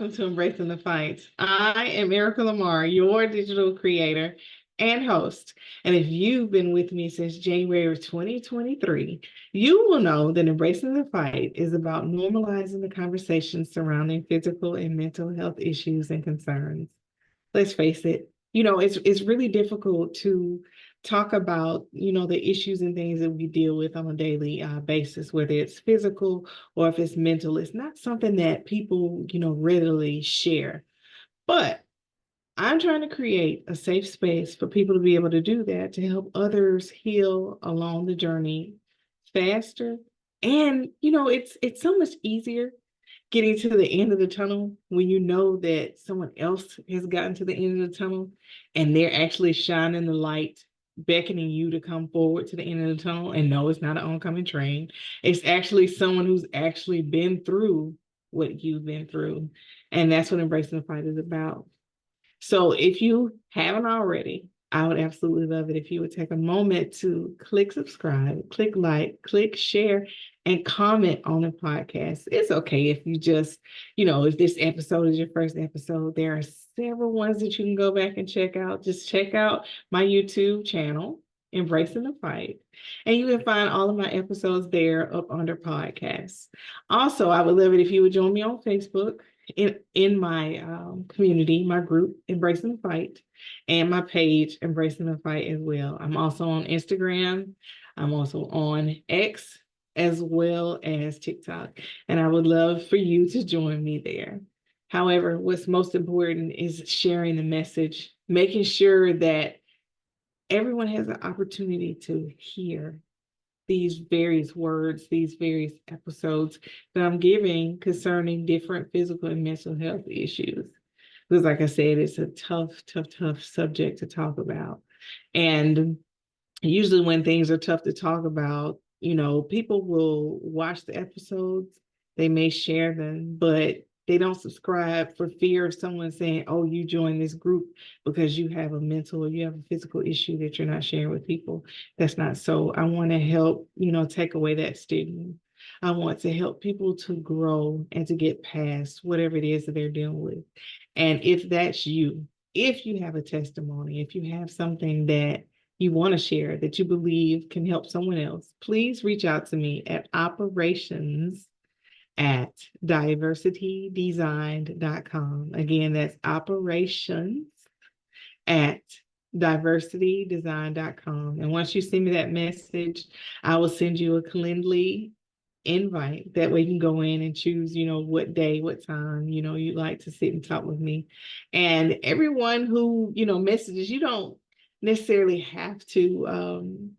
welcome to Embracing the Fight. I am Erica Lamar, your digital creator and host. And if you've been with me since January of 2023, you will know that Embracing the Fight is about normalizing the conversations surrounding physical and mental health issues and concerns. Let's face it, it's really difficult to talk about, the issues and things that we deal with on a daily basis, whether it's physical or if it's mental. It's not something that people, readily share. But I'm trying to create a safe space for people to be able to do that, to help others heal along the journey faster. And, it's so much easier getting to the end of the tunnel when you know that someone else has gotten to the end of the tunnel and they're actually shining the light, beckoning you to come forward to the end of the tunnel. And no, it's not an oncoming train. It's actually someone who's actually been through what you've been through. And that's what Embracing the Fight is about. So if you haven't already, I would absolutely love it if you would take a moment to click subscribe, click like, click share, and comment on the podcast. It's okay if you just, if this episode is your first episode, there are several ones that you can go back and check out. Just check out my YouTube channel, Embracing the Fight. And you can find all of my episodes there up under podcasts. Also, I would love it if you would join me on Facebook in my community, my group, Embracing the Fight, and my page, Embracing the Fight as well. I'm also on Instagram. I'm also on X as well as TikTok. And I would love for you to join me there. However, what's most important is sharing the message, making sure that everyone has an opportunity to hear these various words, these various episodes that I'm giving concerning different physical and mental health issues. Because like I said, it's a tough subject to talk about. And usually when things are tough to talk about, people will watch the episodes, they may share them, but they don't subscribe for fear of someone saying, oh, you joined this group because you have a mental or you have a physical issue that you're not sharing with people. That's not so. I want to help, take away that stigma. I want to help people to grow and to get past whatever it is that they're dealing with. And if that's you, if you have a testimony, if you have something that you want to share that you believe can help someone else, please reach out to me at operations@diversitydesigned.com. Again, that's operations@diversitydesigned.com. And once you send me that message, I will send you a Calendly invite. That way you can go in and choose, what day, what time, you'd like to sit and talk with me. And everyone who, messages, you don't necessarily have to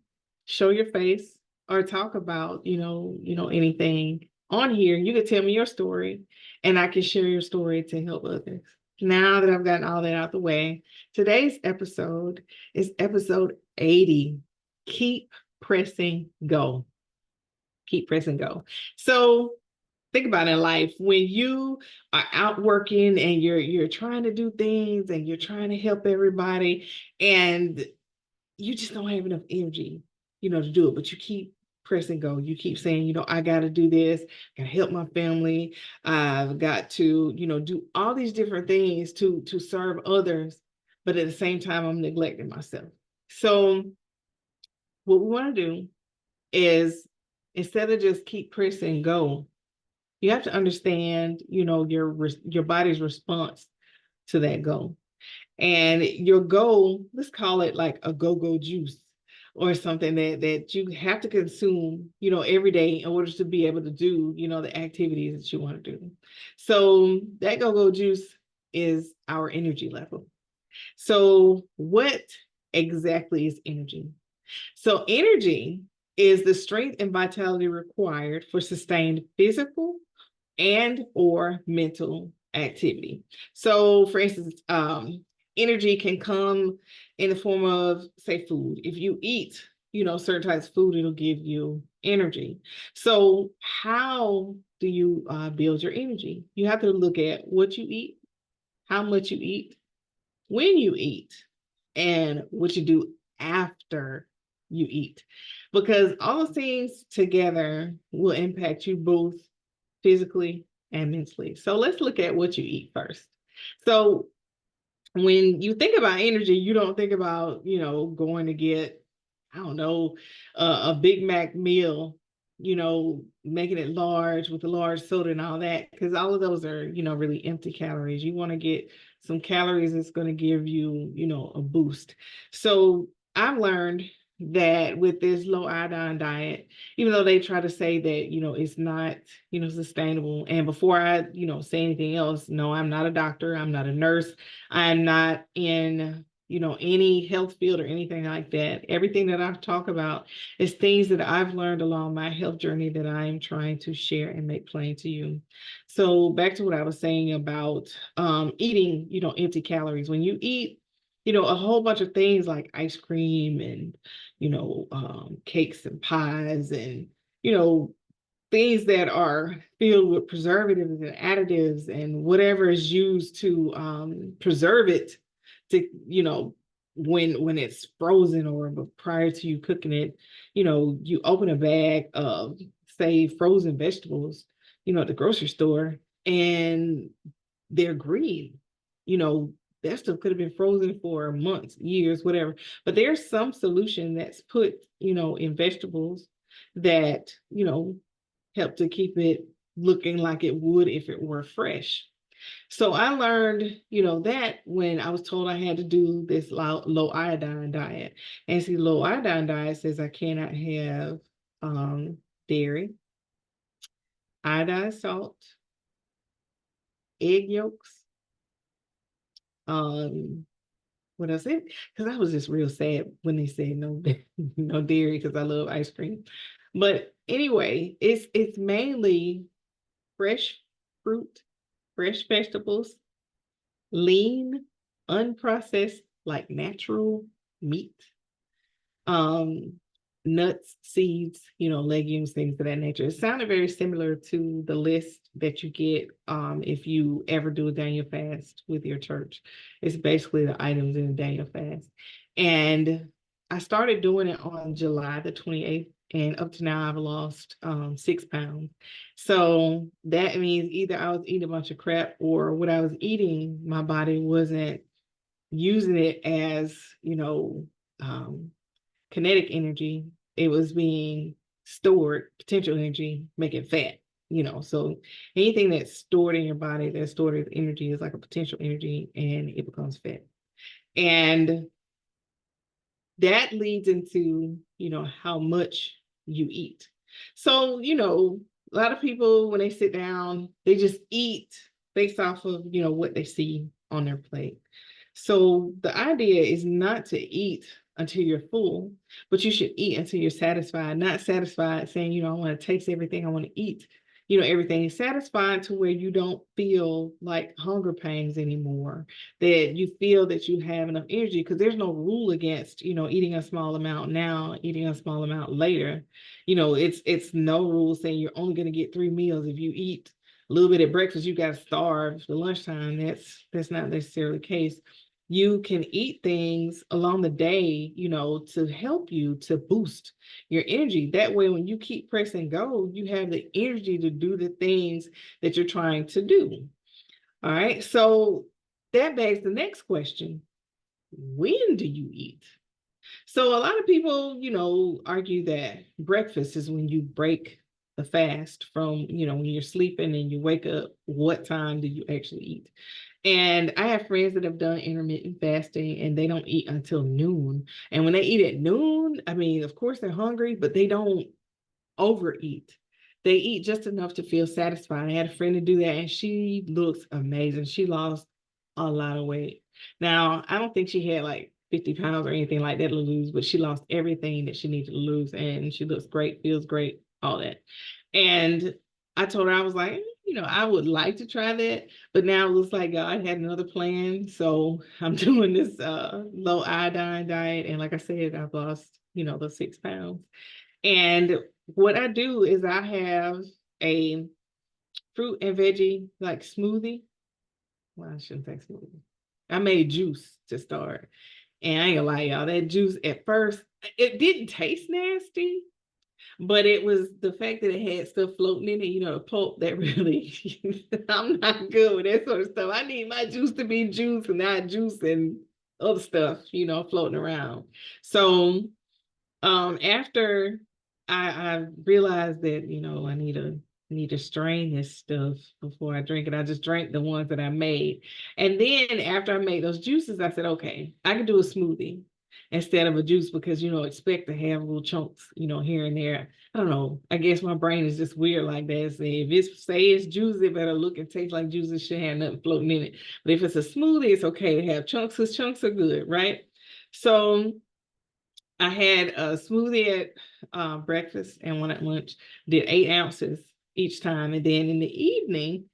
show your face or talk about, anything on here. You could tell me your story and I can share your story to help others. Now that I've gotten all that out the way, today's episode is episode 80. Keep pressing go. Keep pressing go. So think about in life when you are out working and you're trying to do things and you're trying to help everybody and you just don't have enough energy, to do it, but you keep pressing go. You keep saying, I got to do this, I got to help my family. I've got to, do all these different things to serve others, but at the same time, I'm neglecting myself. So what we want to do is instead of just keep pressing go, you have to understand, your body's response to that goal. And your goal, let's call it like a go-go juice or something that you have to consume, every day in order to be able to do, the activities that you want to do. So that go-go juice is our energy level. So what exactly is energy? So energy is the strength and vitality required for sustained physical and or mental activity. So for instance, energy can come in the form of, say, food. If you eat, certain types of food, it'll give you energy. So how do you build your energy? You have to look at what you eat, how much you eat, when you eat, and what you do after you eat. Because all those things together will impact you both physically and mentally. So let's look at what you eat first. So when you think about energy, you don't think about, going to get, I don't know, a Big Mac meal, making it large with a large soda and all that, because all of those are, really empty calories. You want to get some calories that's going to give you, a boost. So I've learned that with this low iodine diet, even though they try to say that, it's not, sustainable. And before I, say anything else, no, I'm not a doctor. I'm not a nurse. I'm not in, any health field or anything like that. Everything that I talk about is things that I've learned along my health journey that I am trying to share and make plain to you. So back to what I was saying about eating, empty calories. When you eat, a whole bunch of things like ice cream and, cakes and pies and, things that are filled with preservatives and additives and whatever is used to preserve it to, when it's frozen or prior to you cooking it, you open a bag of, say, frozen vegetables, at the grocery store, and they're green. That stuff could have been frozen for months, years, whatever. But there's some solution that's put, in vegetables that, help to keep it looking like it would if it were fresh. So I learned, that when I was told I had to do this low iodine diet. And see, low iodine diet says I cannot have dairy, iodized salt, egg yolks, what else? Because I was just real sad when they said no, no dairy, because I love ice cream. But anyway, it's mainly fresh fruit, fresh vegetables, lean, unprocessed, like natural meat, um, nuts, seeds, legumes, things of that nature. It sounded very similar to the list that you get if you ever do a Daniel fast with your church. It's basically the items in the Daniel fast. And I started doing it on July the 28th. And up to now, I've lost 6 pounds. So that means either I was eating a bunch of crap, or what I was eating, my body wasn't using it as, kinetic energy. It was being stored, potential energy, make it fat. So anything that's stored in your body, that's stored as energy, is like a potential energy, and it becomes fat. And that leads into, how much you eat. So, a lot of people, when they sit down, they just eat based off of, what they see on their plate. So the idea is not to eat until you're full, but you should eat until you're satisfied, not satisfied saying, I want to taste everything, I want to eat, everything. Is satisfied to where you don't feel like hunger pangs anymore, that you feel that you have enough energy, because there's no rule against, eating a small amount now, eating a small amount later. It's no rule saying you're only going to get 3 meals. If you eat a little bit at breakfast, you got to starve for lunchtime. That's not necessarily the case. You can eat things along the day, to help you to boost your energy. That way, when you keep pressing go, you have the energy to do the things that you're trying to do. All right. So that begs the next question. When do you eat? So a lot of people, argue that breakfast is when you break the fast from, when you're sleeping and you wake up, what time do you actually eat? And I have friends that have done intermittent fasting, and they don't eat until noon. And when they eat at noon, I mean, of course they're hungry, but they don't overeat. They eat just enough to feel satisfied. I had a friend to do that, and she looks amazing. She lost a lot of weight. Now, I don't think she had like 50 pounds or anything like that to lose, but she lost everything that she needed to lose, and she looks great, feels great, all that. And I told her, I was like, I would like to try that, but now it looks like God had another plan. So I'm doing this low iodine diet. And like I said, I've lost, those 6 pounds. And what I do is I have a fruit and veggie like smoothie. Well, I shouldn't say smoothie. I made juice to start. And I ain't gonna lie, y'all, that juice at first, it didn't taste nasty, But it was the fact that it had stuff floating in it, the pulp that really, I'm not good with that sort of stuff. I need my juice to be juice and not juice and other stuff, floating around. So after I realized that, I need to strain this stuff before I drink it. I just drank the ones that I made. And then after I made those juices, I said, okay, I can do a smoothie instead of a juice because, expect to have little chunks, here and there. I don't know. I guess my brain is just weird like that. So if it's juice, it better look and taste like juice. It should have nothing floating in it. But if it's a smoothie, it's okay to have chunks because chunks are good, right? So I had a smoothie at breakfast and one at lunch, did 8 ounces each time. And then in the evening,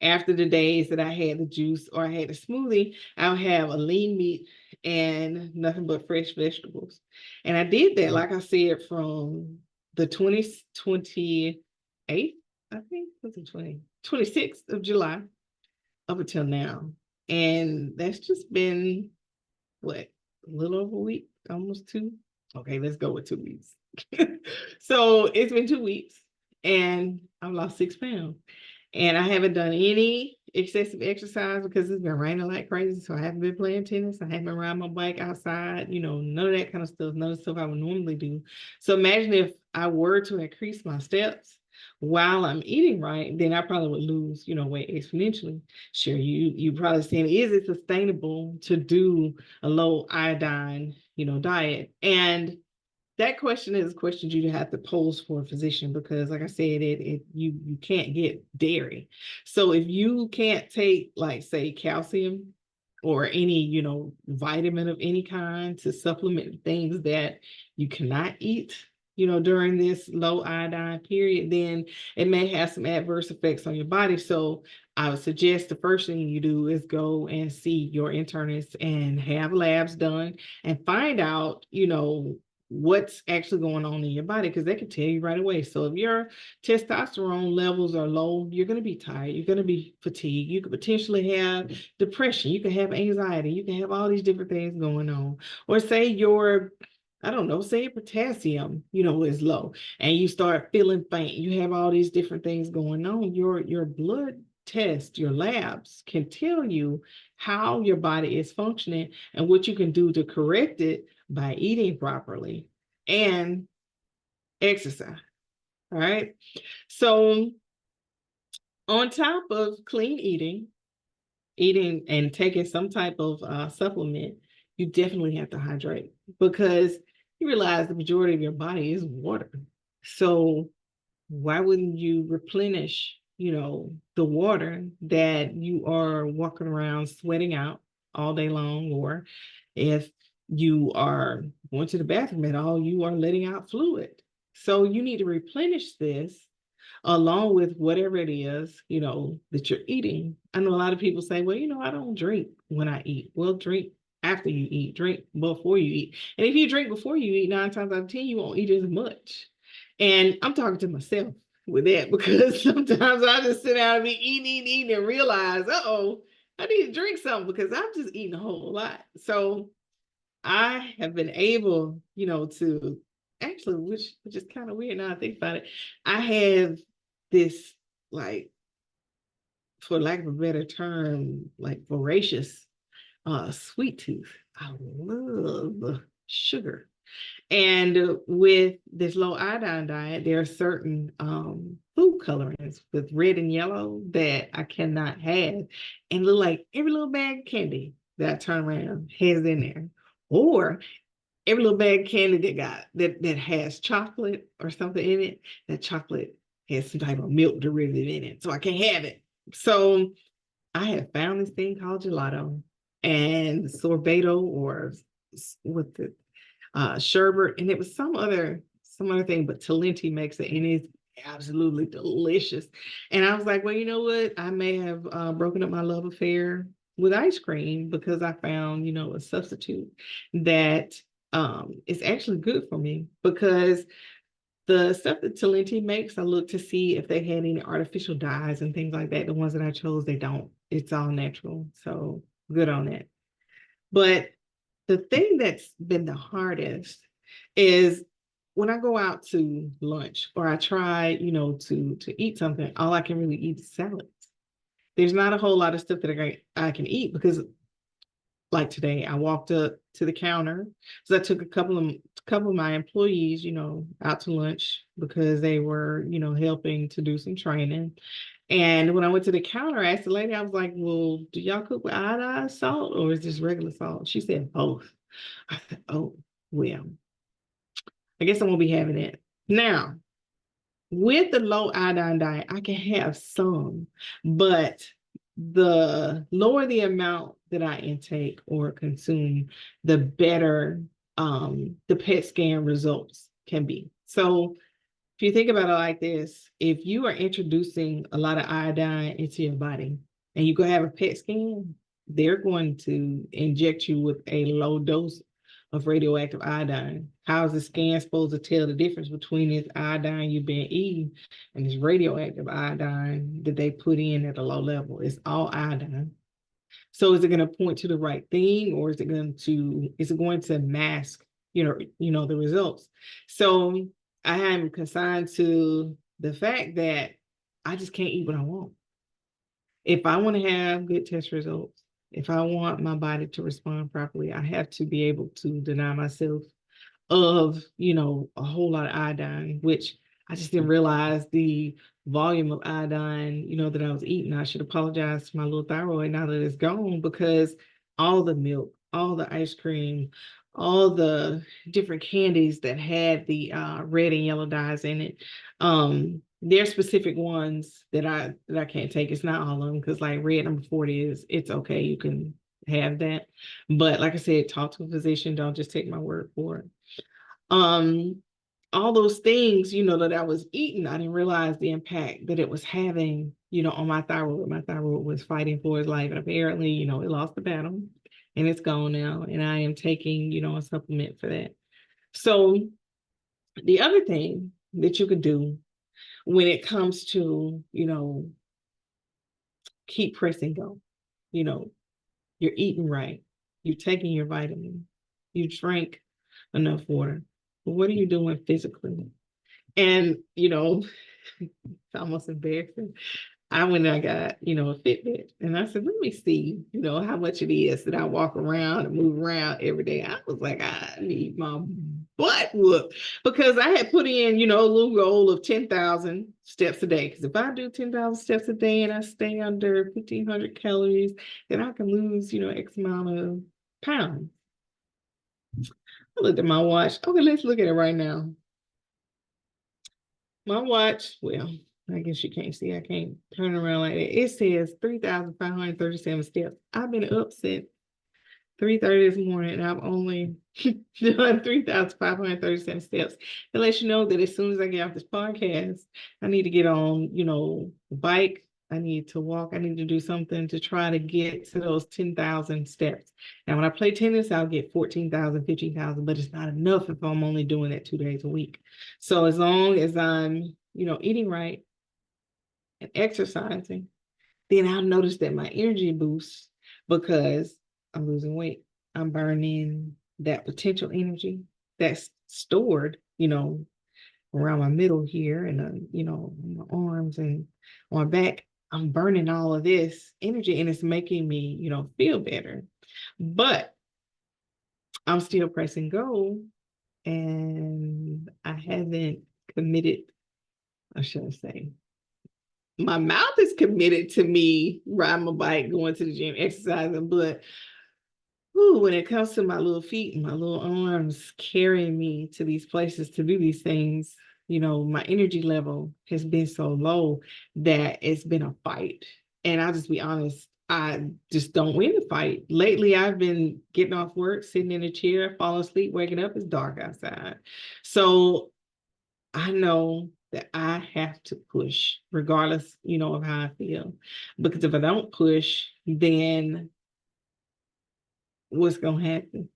after the days that I had the juice or I had the smoothie, I'll have a lean meat and nothing but fresh vegetables. And I did that, like I said, from the 28th, I think, was it 26th of July up until now. And that's just been, what, a little over a week, almost two. Okay, let's go with 2 weeks. So it's been 2 weeks and I've lost 6 pounds. And I haven't done any excessive exercise because it's been raining like crazy. So I haven't been playing tennis. I haven't been riding my bike outside, none of that kind of stuff, none of the stuff I would normally do. So imagine if I were to increase my steps while I'm eating right, then I probably would lose, weight exponentially. Sure, you probably saying, is it sustainable to do a low iodine, diet? And that question is a question you have to pose for a physician because, like I said, you can't get dairy. So if you can't take, like, say, calcium or any, vitamin of any kind to supplement things that you cannot eat, during this low iodine period, then it may have some adverse effects on your body. So I would suggest the first thing you do is go and see your internist and have labs done and find out, what's actually going on in your body because they can tell you right away. So if your testosterone levels are low, you're going to be tired, you're going to be fatigued, you could potentially have depression, you can have anxiety, you can have all these different things going on. Or say your, I don't know, say your potassium, is low and you start feeling faint, you have all these different things going on. Your blood test, your labs can tell you how your body is functioning and what you can do to correct it by eating properly and exercise. All right. So on top of clean eating and taking some type of supplement, you definitely have to hydrate because you realize the majority of your body is water. So why wouldn't you replenish, the water that you are walking around sweating out all day long? Or if you are going to the bathroom at all, you are letting out fluid. So you need to replenish this along with whatever it is, that you're eating. I know a lot of people say, well, I don't drink when I eat. Well, drink after you eat, drink before you eat. And if you drink before you eat, 9 times out of 10, you won't eat as much. And I'm talking to myself with that because sometimes I just sit down and be eating and realize, I need to drink something because I'm just eating a whole lot. So I have been able, to actually, which is kind of weird now I think about it. I have this, like, for lack of a better term, like voracious sweet tooth. I love sugar. And with this low iodine diet, there are certain food colorings with red and yellow that I cannot have. And look like every little bag of candy that I turn around has in there. Or every little bag of candy that has chocolate or something in it, that chocolate has some type of milk derivative in it. So I can't have it. So I have found this thing called gelato and sorbetto, or with the sherbet, and it was some other thing, but Talenti makes it, and it's absolutely delicious. And I was like, well, you know what? I may have broken up my love affair with ice cream because I found, a substitute that is actually good for me because the stuff that Talenti makes, I look to see if they had any artificial dyes and things like that. The ones that I chose, they don't. It's all natural. So good on it. But the thing that's been the hardest is when I go out to lunch or I try, to eat something, all I can really eat is salads. There's not a whole lot of stuff that I can eat because like today, I walked up to the counter. So I took a couple of my employees, out to lunch because they were, helping to do some training. And when I went to the counter, I asked the lady, I was like, well, do y'all cook with iodine salt or is this regular salt? She said both. I said, oh, well, I guess I won't be having it. Now, with the low iodine diet, I can have some, but the lower the amount that I intake or consume, the better the PET scan results can be. So if you think about it like this, if you are introducing a lot of iodine into your body and you go have a PET scan, they're going to inject you with a low dose of radioactive iodine. How is the scan supposed to tell the difference between this iodine you've been eating and this radioactive iodine that they put in at a low level? It's all iodine. So is it going to point to the right thing, or is it going to mask, the results? So I am consigned to the fact that I just can't eat what I want. If I want to have good test results, if I want my body to respond properly, I have to be able to deny myself of, a whole lot of iodine, which I just didn't realize the volume of iodine, that I was eating. I should apologize to my little thyroid now that it's gone because all the milk, all the ice cream, all the different candies that had the red and yellow dyes in it, there's specific ones that I can't take. It's not all of them because like red number 40 it's okay. You can have that. But like I said, talk to a physician. Don't just take my word for it. Um, all those things, that I was eating, I didn't realize the impact that it was having, on my thyroid. My thyroid was fighting for its life. And apparently, it lost the battle and it's gone now. And I am taking, a supplement for that. So the other thing that you could do when it comes to, keep pressing go, you know, you're eating right, you're taking your vitamin, you drank enough water. But what are you doing physically? And, it's almost embarrassing. I went and I got, a Fitbit and I said, let me see, how much it is that I walk around and move around every day. I was like, I need my butt whooped because I had put in, a little goal of 10,000 steps a day. Because if I do 10,000 steps a day and I stay under 1,500 calories, then I can lose, X amount of pounds. I looked at my watch. Okay, let's look at it right now. My watch, well, I guess you can't see. I can't turn around like that. It says 3,537 steps. I've been up since 3:30 this morning, and I've only done 3,537 steps. It lets you know that as soon as I get off this podcast, I need to get on, the bike. I need to walk. I need to do something to try to get to those 10,000 steps. Now, when I play tennis, I'll get 14,000, 15,000, but it's not enough if I'm only doing it 2 days a week. So as long as I'm, eating right and exercising, then I'll notice that my energy boosts because I'm losing weight. I'm burning that potential energy that's stored, around my middle here and, my arms and on my back. I'm burning all of this energy and it's making me, feel better. But I'm still pressing go and I haven't committed, I shouldn't say, my mouth is committed to me riding my bike, going to the gym, exercising, but when it comes to my little feet and my little arms carrying me to these places to do these things, my energy level has been so low that it's been a fight. And I'll just be honest, I just don't win the fight. Lately, I've been getting off work, sitting in a chair, falling asleep, waking up, it's dark outside. So I know that I have to push regardless, of how I feel. Because if I don't push, then what's going to happen?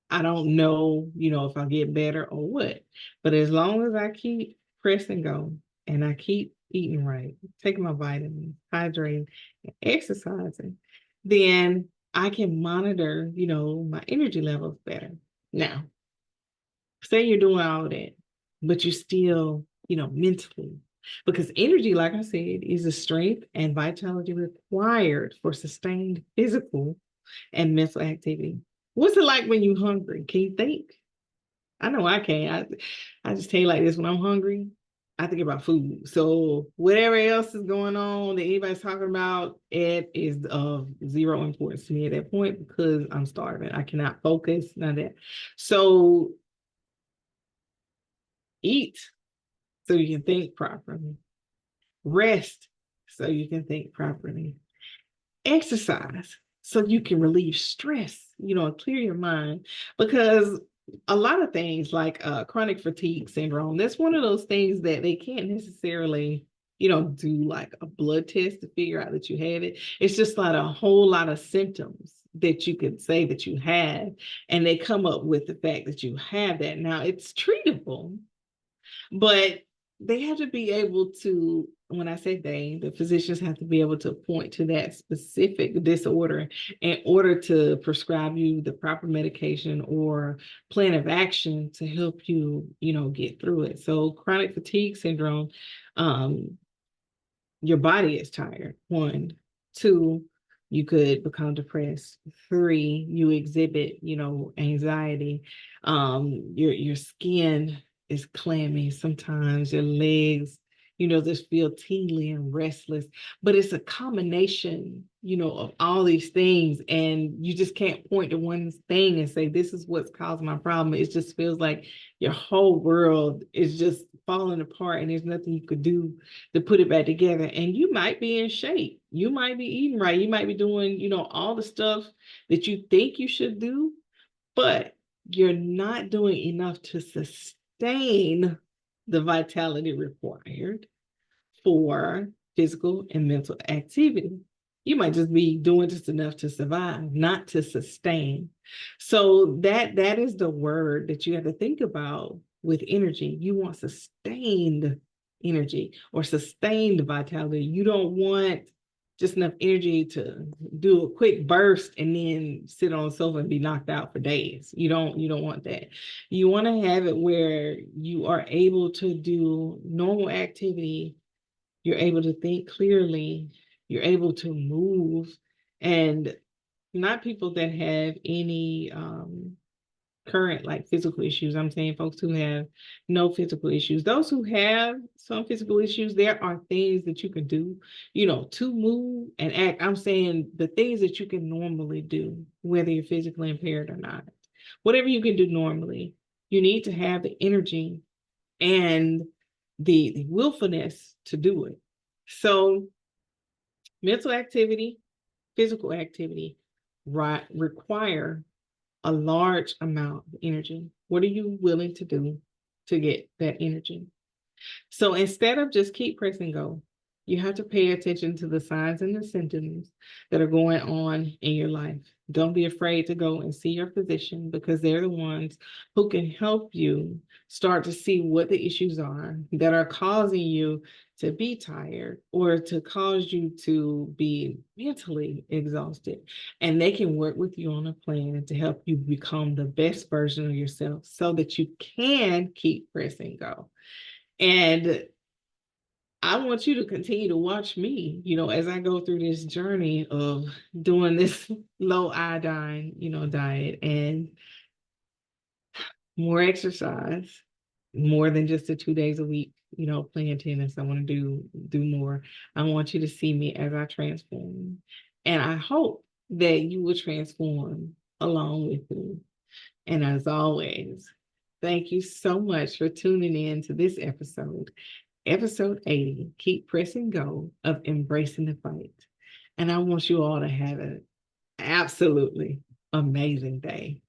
I don't know, if I'll get better or what. But as long as I keep pressing go and I keep eating right, taking my vitamins, hydrating, and exercising, then I can monitor, my energy levels better. Now, Say you're doing all of that, but you still, mentally, because energy, like I said, is the strength and vitality required for sustained physical and mental activity. What's it like when you're hungry? Can you think? I know I can. I just tell you like this, when I'm hungry, I think about food. So whatever else is going on that anybody's talking about, it is of zero importance to me at that point because I'm starving. I cannot focus, none of that. So eat so you can think properly. Rest so you can think properly. Exercise so you can relieve stress, clear your mind. Because a lot of things like chronic fatigue syndrome, that's one of those things that they can't necessarily, do like a blood test to figure out that you have it. It's just like a whole lot of symptoms that you could say that you have, and they come up with the fact that you have that. Now it's treatable, but they have to be able to, when I say they, the physicians have to be able to point to that specific disorder in order to prescribe you the proper medication or plan of action to help you, get through it. So chronic fatigue syndrome, your body is tired. 1, 2, you could become depressed. 3, you exhibit, anxiety. Your skin is clammy. Sometimes your legs, just feel tingly and restless. But it's a combination, of all these things. And you just can't point to one thing and say, this is what's causing my problem. It just feels like your whole world is just falling apart and there's nothing you could do to put it back together. And you might be in shape. You might be eating right. You might be doing, all the stuff that you think you should do, but you're not doing enough to sustain the vitality required for physical and mental activity. You might just be doing just enough to survive, not to sustain. So that is the word that you have to think about with energy. You want sustained energy or sustained vitality. You don't want just enough energy to do a quick burst and then sit on the sofa and be knocked out for days. You don't want that. You want to have it where you are able to do normal activity. You're able to think clearly. You're able to move, and not people that have any current like physical issues. I'm saying folks who have no physical issues. Those who have some physical issues, there are things that you can do, to move and act. I'm saying the things that you can normally do, whether you're physically impaired or not. Whatever you can do normally, you need to have the energy and the willfulness to do it. So mental activity, physical activity, require a large amount of energy. What are you willing to do to get that energy? So instead of just keep pressing go, you have to pay attention to the signs and the symptoms that are going on in your life. Don't be afraid to go and see your physician because they're the ones who can help you start to see what the issues are that are causing you to be tired or to cause you to be mentally exhausted. And they can work with you on a plan to help you become the best version of yourself so that you can keep pressing go. And I want you to continue to watch me, as I go through this journey of doing this low iodine, diet and more exercise, more than just the 2 days a week, playing tennis. I want to do more. I want you to see me as I transform. And I hope that you will transform along with me. And as always, thank you so much for tuning in to this episode 80, Keep Pressing Go of Embracing the Fight. And I want you all to have an absolutely amazing day.